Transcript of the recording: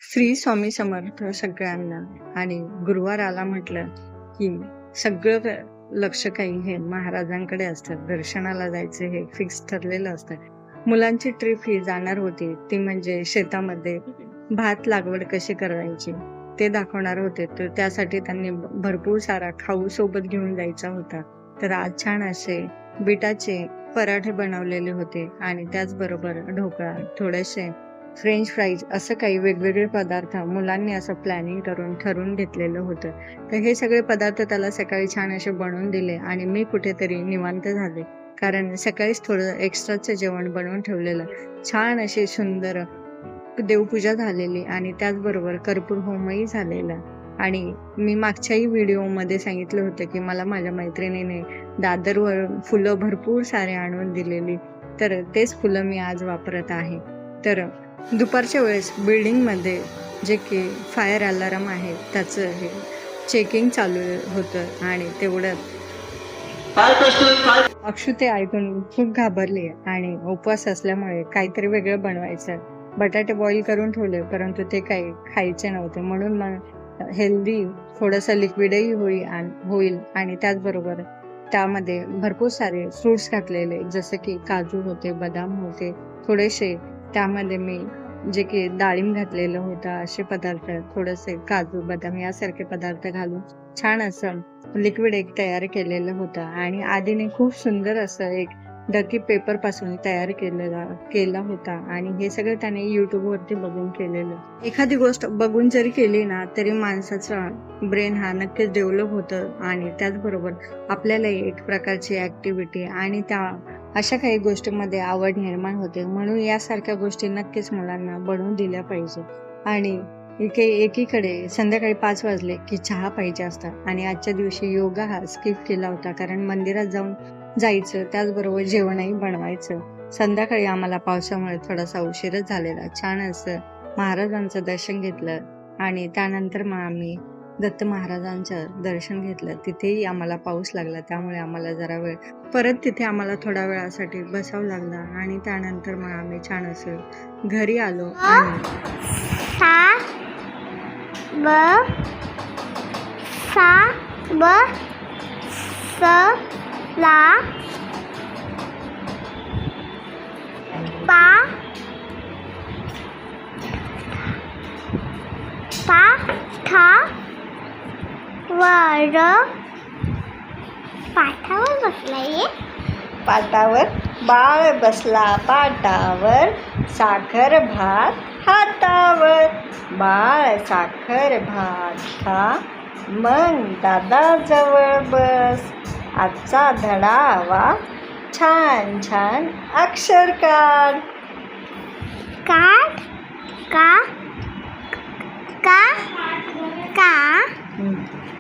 श्री स्वामी समर्थ सगळ्यांना. आणि गुरुवार आला म्हटलं की सगळं लक्ष काही हे महाराजांकडे असतं. दर्शनाला जायचं हे फिक्स ठरलेलं असतं. मुलांची ट्रिप ही जाणार होती, ती म्हणजे शेतामध्ये भात लागवड कशी करायची ते दाखवणार होते. तर त्यासाठी त्यांनी भरपूर सारा खाऊ सोबत घेऊन जायचा होता. तर आज छान असे बीटाचे पराठे बनवलेले होते आणि त्याचबरोबर ढोकळा, थोडेसे फ्रेंच फ्राईज, असं काही वेगवेगळे पदार्थ मुलांनी असं प्लॅनिंग करून ठरवून घेतलेलं होतं. तर हे सगळे पदार्थ त्याला सकाळी छान असे बनवून दिले आणि मी कुठेतरी निवांत झाले, कारण सकाळीच थोडं एक्स्ट्राचं जेवण बनवून ठेवलेलं. छान अशी सुंदर देवपूजा झालेली आणि त्याचबरोबर कर्पूर होमही झालेला. आणि मी मागच्याही व्हिडिओमध्ये सांगितलं होतं की मला माझ्या मैत्रिणीने दादरवर फुलं भरपूर सारे आणून दिलेली, तर तेच फुलं मी आज वापरत आहे. तर दुपारच्या वेळेस बिल्डिंगमध्ये जे की फायर अलार्म आहे त्याचं हे चेकिंग चालू होतं आणि तेवढ्यात अक्षु ते ऐकून खूप घाबरली आणि उपवास असल्यामुळे काहीतरी वेगळं बनवायचं. बटाटे बॉईल करून ठेवले, परंतु ते काही खायचे नव्हते, म्हणून मग हेल्दी थोडंसं लिक्विडही होईल आणि त्याचबरोबर त्यामध्ये भरपूर सारे फ्रुट्स घातलेले, जसं की काजू होते, बदाम होते, थोडेसे त्यामध्ये मी जे की डाळिंब घातलेलं होतं, असे पदार्थ, थोडेसे काजू बदाम यासारखे पदार्थ घालून छान असं लिक्विड एक तयार केलेलं होतं. आणि आधीने खूप सुंदर असं एक डकी पेपर पासून तयार केला होता आणि हे सगळं त्याने युट्यूबवरती बघून केलेलं. एखादी गोष्ट बघून जरी केली ना तरी माणसाचा ब्रेन हा नक्कीच डेव्हलप होतं आणि त्याचबरोबर आपल्याला एक प्रकारची ऍक्टिव्हिटी आणि त्या अशा काही गोष्टींमध्ये आवड निर्माण होते. म्हणून यासारख्या गोष्टी नक्कीच मुलांना बनवून दिल्या पाहिजे. आणि एकीकडे संध्याकाळी 5 वाजले की चहा पाहिजे असतात आणि आजच्या दिवशी योगा हा स्किप केला होता, कारण मंदिरात जायचं, त्याचबरोबर जेवणही बनवायचं. संध्याकाळी आम्हाला पावसामुळे थोडासा उशीरच झालेला. छान असं महाराजांचं दर्शन घेतलं आणि त्यानंतर मग आम्ही दत्त महाराजांचं दर्शन घेतलं. तिथेही आम्हाला पाऊस लागला, त्यामुळे आम्हाला जरा वेळ परत तिथे आम्हाला थोड्या वेळासाठी बसावं लागलं आणि त्यानंतर मग आम्ही छान असं घरी आलो. पाटावर बाळ बसला, पाटावर साखर भात हातावर. बाळ साखर भात खा, मग दादा जवळ बस. आजचा धडा वा, छान छान अक्षर काढ.